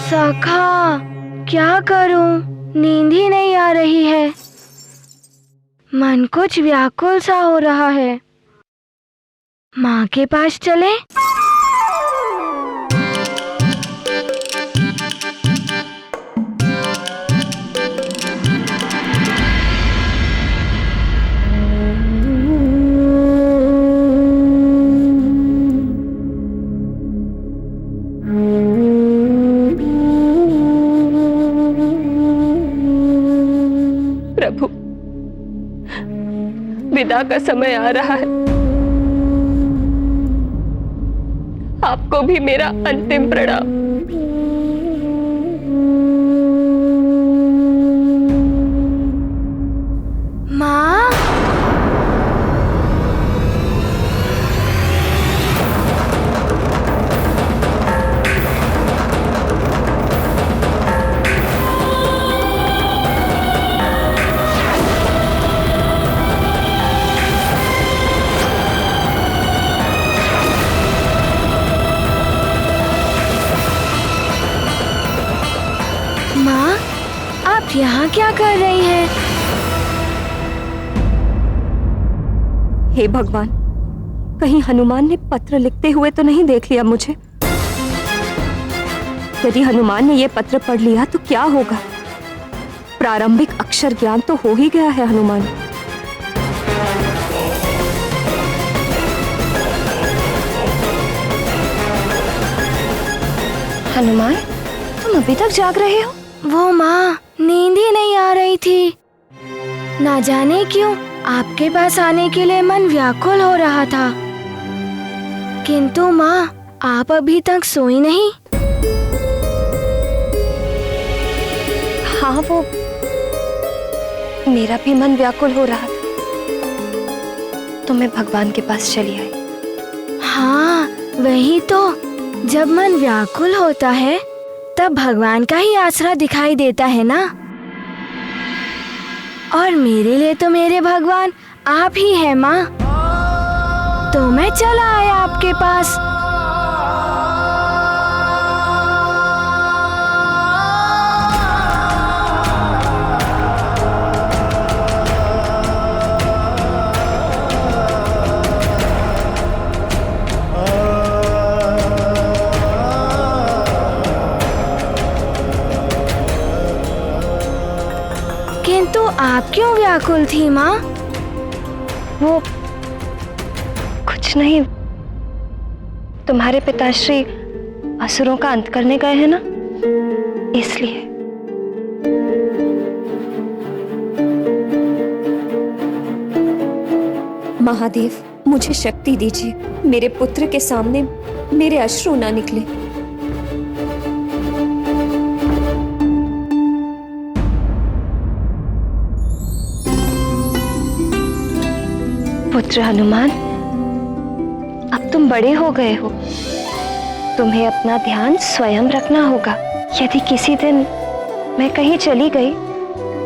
सखा, क्या करूं? नींद ही नहीं आ रही है। मन कुछ व्याकुल सा हो रहा है। माँ के पास चले? प्रभु, विदा का समय आ रहा है। आपको भी मेरा अंतिम प्रणाम। माँ, माँ, आप यहाँ क्या कर रही हैं? हे भगवान, कहीं हनुमान ने पत्र लिखते हुए तो नहीं देख लिया मुझे? यदि हनुमान ने यह पत्र पढ़ लिया तो क्या होगा? प्रारंभिक अक्षर ज्ञान तो हो ही गया है हनुमान। हनुमान, तुम अभी तक जाग रहे हो? वो माँ, नींद ही नहीं आ रही थी। ना जाने क्यों आपके पास आने के लिए मन व्याकुल हो रहा था। किंतु माँ, आप अभी तक सोई नहीं। हाँ, वो मेरा भी मन व्याकुल हो रहा था, तो मैं भगवान के पास चली आई। हाँ, वही तो। जब मन व्याकुल होता है तब भगवान का ही आसरा दिखाई देता है ना। और मेरे लिए तो मेरे भगवान आप ही हैं माँ। तो मैं चला आया आपके पास। किंतु आप क्यों व्याकुल थी माँ? वो कुछ नहीं, तुम्हारे पिताश्री असुरों का अंत करने गए हैं ना, इसलिए। महादेव, मुझे शक्ति दीजिए, मेरे पुत्र के सामने मेरे अश्रु ना निकले। पुत्र हनुमान, अब तुम बड़े हो गए हो, तुम्हें अपना ध्यान स्वयं रखना होगा। यदि किसी दिन मैं कहीं चली गई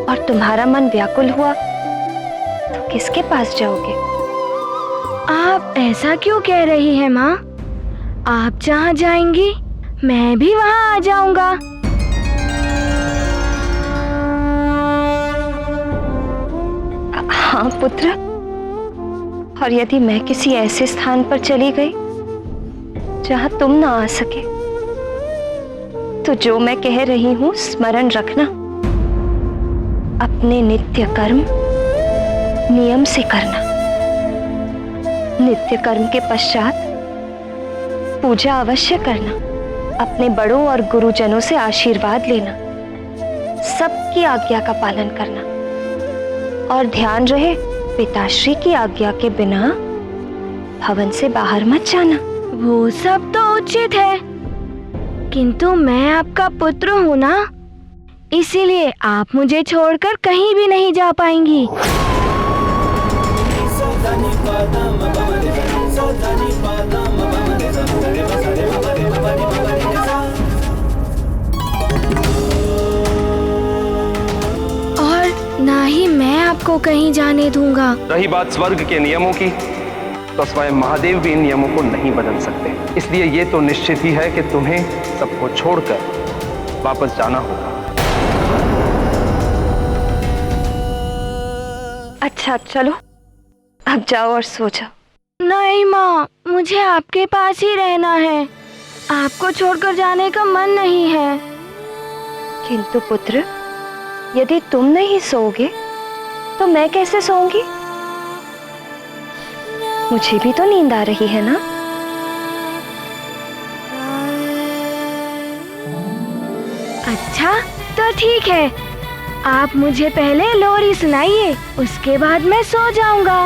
और तुम्हारा मन व्याकुल हुआ तो किसके पास जाओगे? आप ऐसा क्यों कह रही हैं माँ? आप जहाँ जाएंगी मैं भी वहाँ आ जाऊंगा। हाँ पुत्र, और यदि मैं किसी ऐसे स्थान पर चली गई जहां तुम ना आ सके तो जो मैं कह रही हूं स्मरण रखना। अपने नित्य कर्म नियम से करना। नित्य कर्म के पश्चात पूजा अवश्य करना। अपने बड़ों और गुरुजनों से आशीर्वाद लेना। सबकी आज्ञा का पालन करना और ध्यान रहे पिताश्री की आज्ञा के बिना भवन से बाहर मत जाना। वो सब तो उचित है, किंतु मैं आपका पुत्र हूँ ना, इसीलिए आप मुझे छोड़कर कहीं भी नहीं जा पाएंगी। और ना ही मैं आपको कहीं जाने दूंगा। रही बात स्वर्ग के नियमों की, तो स्वयं महादेव भी इन नियमों को नहीं बदल सकते। इसलिए ये तो निश्चित ही है कि तुम्हें सबको छोड़कर वापस जाना होगा। अच्छा चलो, अब जाओ और सो जाओ। नहीं माँ, मुझे आपके पास ही रहना है। आपको छोड़कर जाने का मन नहीं है। किंतु पुत्र, यदि तुम नहीं सोओगे तो मैं कैसे सोऊंगी? मुझे भी तो नींद आ रही है ना। अच्छा तो ठीक है, आप मुझे पहले लोरी सुनाइए, उसके बाद मैं सो जाऊंगा।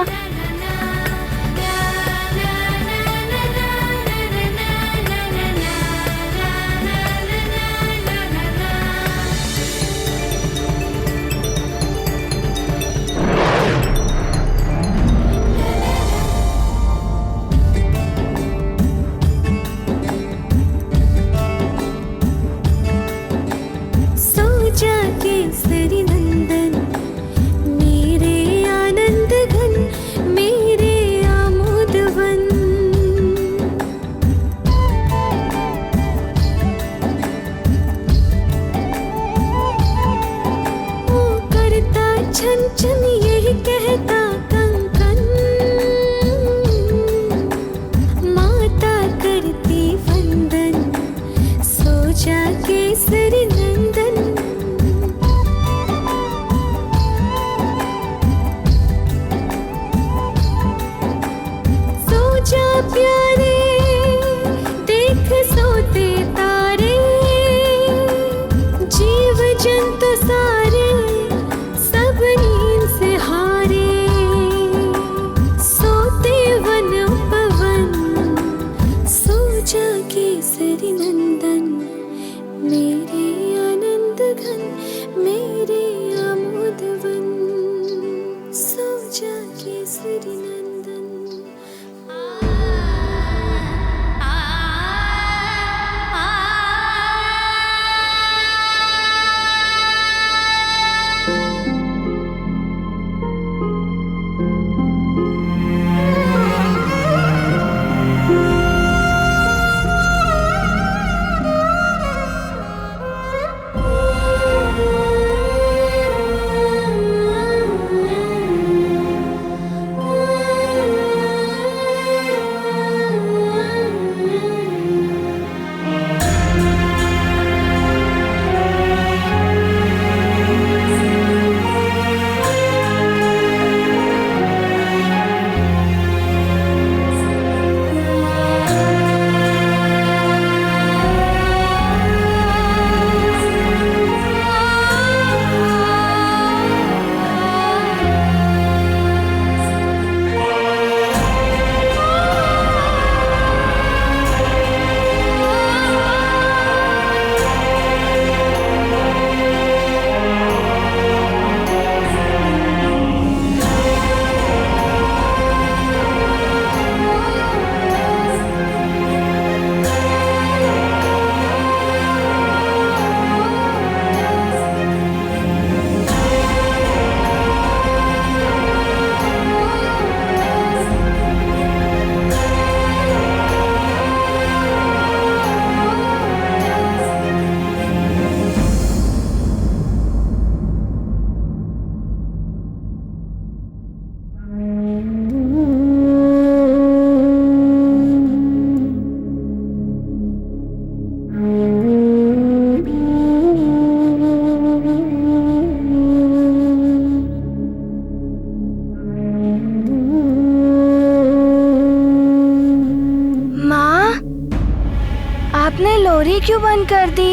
आपने लोरी क्यों बंद कर दी?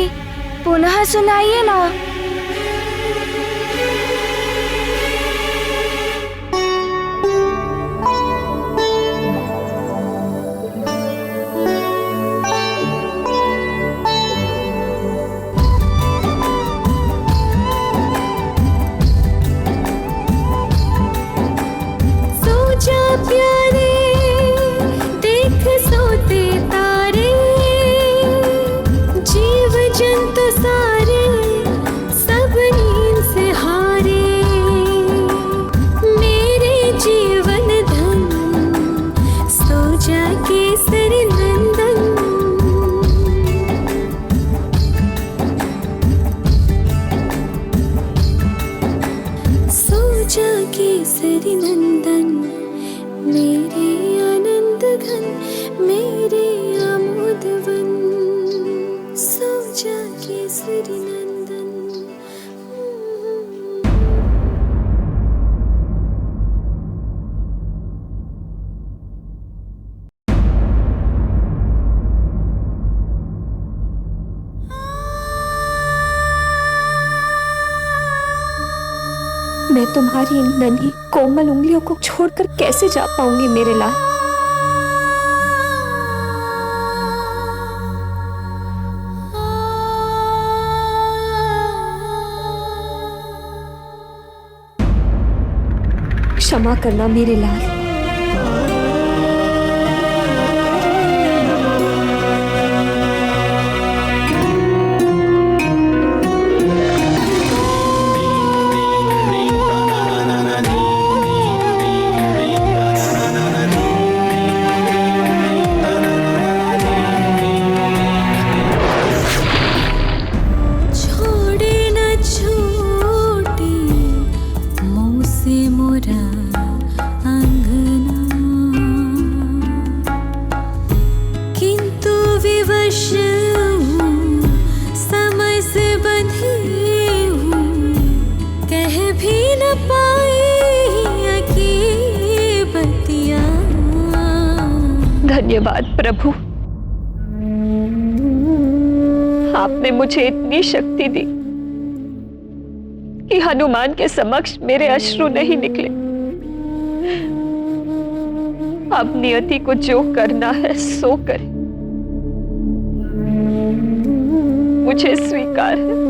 पुनः सुनाइए ना। श्री नंदन। मैं तुम्हारी इन नन्ही कोमल उंगलियों को छोड़कर कैसे जा पाऊंगी मेरे लाल। क्षमा करना मेरे लाल। धन्यवाद प्रभु, आपने मुझे इतनी शक्ति दी कि हनुमान के समक्ष मेरे अश्रु नहीं निकले। अब नियति को जो करना है सो करे, मुझे स्वीकार है।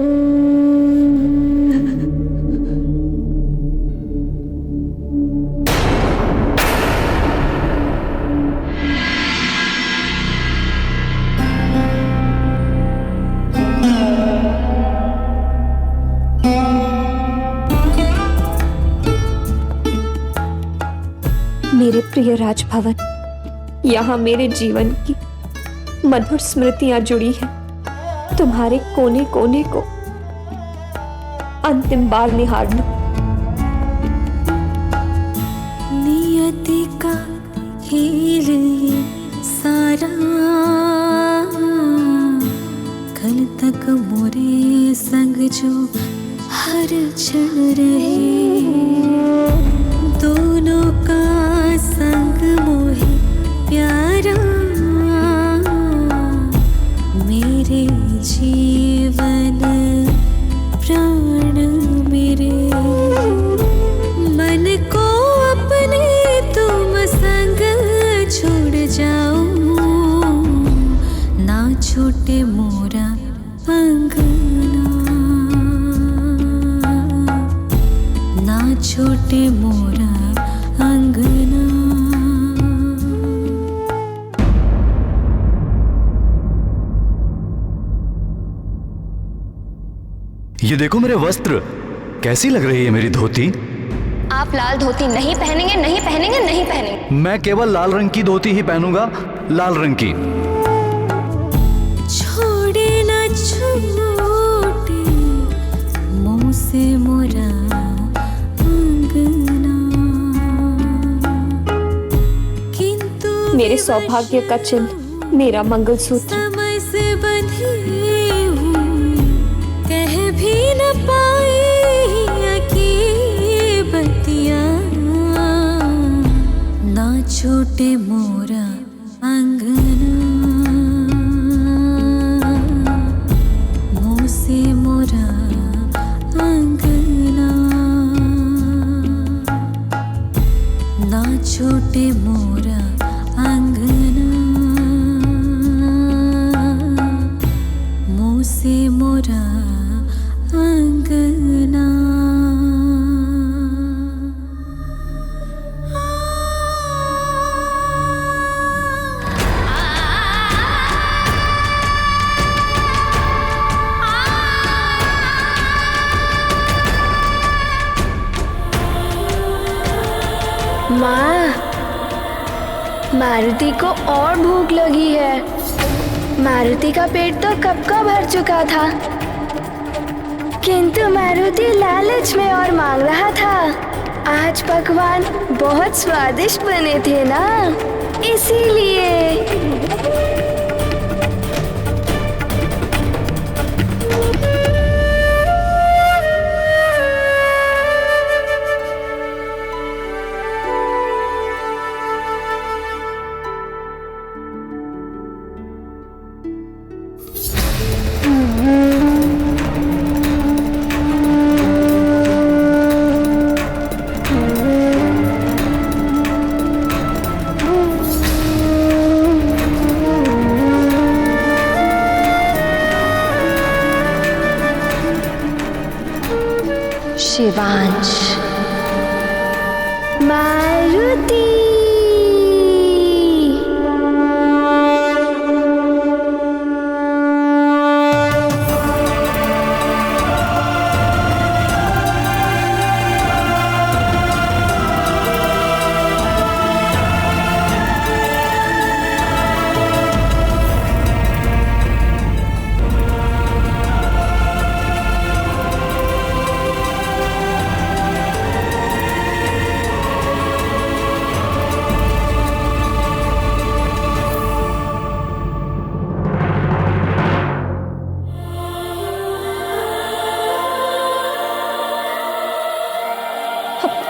मेरे प्रिय राजभवन, यहाँ मेरे जीवन की मधुर स्मृतियां जुड़ी हैं। तुम्हारे कोने कोने को अंतिम बार निहारना। नियति का खेल ये सारा, कल तक मोरे संग जो हर क्षण रहे, दोनों का संग मोहे प्यारा, मेरे जीवन प्राण मेरे, मन को अपने तुम संग छोड़ जाओ, ना छूटे मोरा अंगना, ना छूटे मोरा अंगना। ये देखो मेरे वस्त्र, कैसी लग रही है मेरी धोती। आप लाल धोती नहीं पहनेंगे, नहीं पहनेंगे, नहीं पहनेंगे। मैं केवल लाल रंग की धोती ही पहनूंगा, लाल रंग की। छोड़े ना छूटे मुंह से मोरा अंगना, किंतु मेरे सौभाग्य का चिन्ह, मेरा मंगलसूत्र। समय से बंधे हूँ, कह भी न पाई की बतिया, ना छोटे मोरा अंगना, मुँह से मोरा अंगना, ना छोटे मोरा अंगना, मुँह से मोरा अंगना। माँ, मारुति को और भूख लगी है। मारुति का पेट तो कब का भर चुका था, किंतु मारुति लालच में और मांग रहा था। आज पकवान बहुत स्वादिष्ट बने थे ना, इसीलिए। शिवांश। मारुति।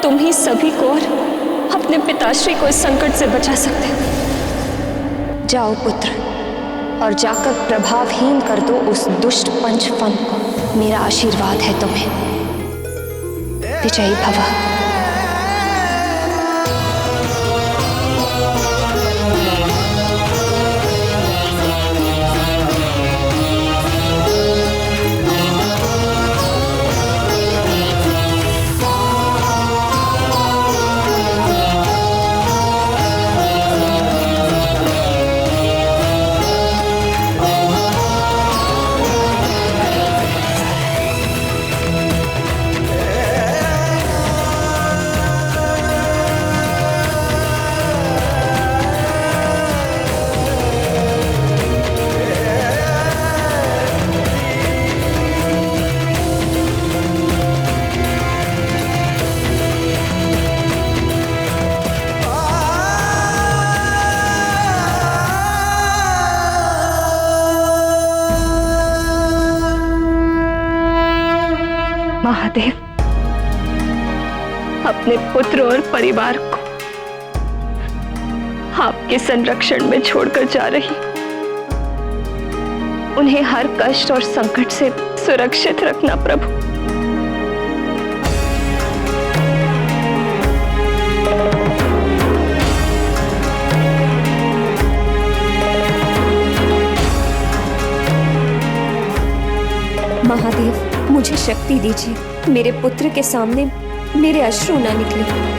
तुम ही सभी को और अपने पिताश्री को इस संकट से बचा सकते हो। जाओ पुत्र, और जाकर प्रभावहीन कर दो उस दुष्ट पंचफन को। मेरा आशीर्वाद है तुम्हें। विजयी भव। महादेव, अपने पुत्र और परिवार को आपके संरक्षण में छोड़कर जा रही। उन्हें हर कष्ट और संकट से सुरक्षित रखना प्रभु। महादेव, मुझे शक्ति दीजिए। मेरे पुत्र के सामने मेरे अश्रु ना निकले।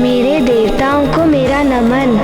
मेरे देवताओं को मेरा नमन।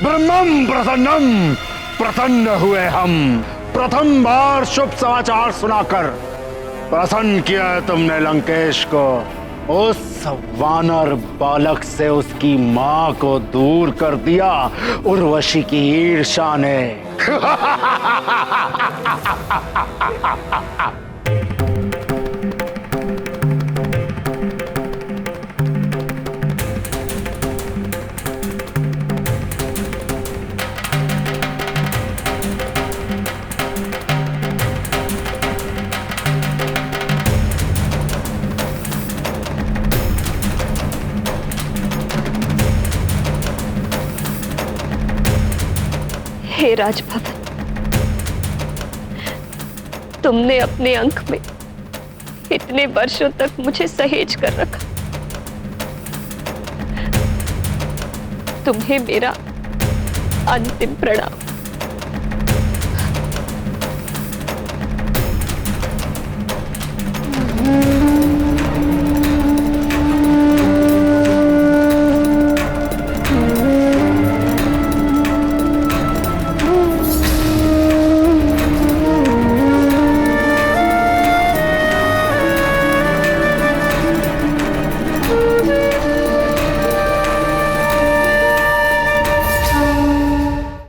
ब्रह्मम प्रसन्नम, प्रसन्न हुए हम। प्रथम बार शुभ समाचार सुनाकर प्रसन्न किया तुमने लंकेश को। उस वानर बालक से उसकी मां को दूर कर दिया उर्वशी की ईर्ष्या ने। हे राजभवन, तुमने अपने अंक में इतने वर्षों तक मुझे सहेज कर रखा। तुम्हें मेरा अंतिम प्रणाम।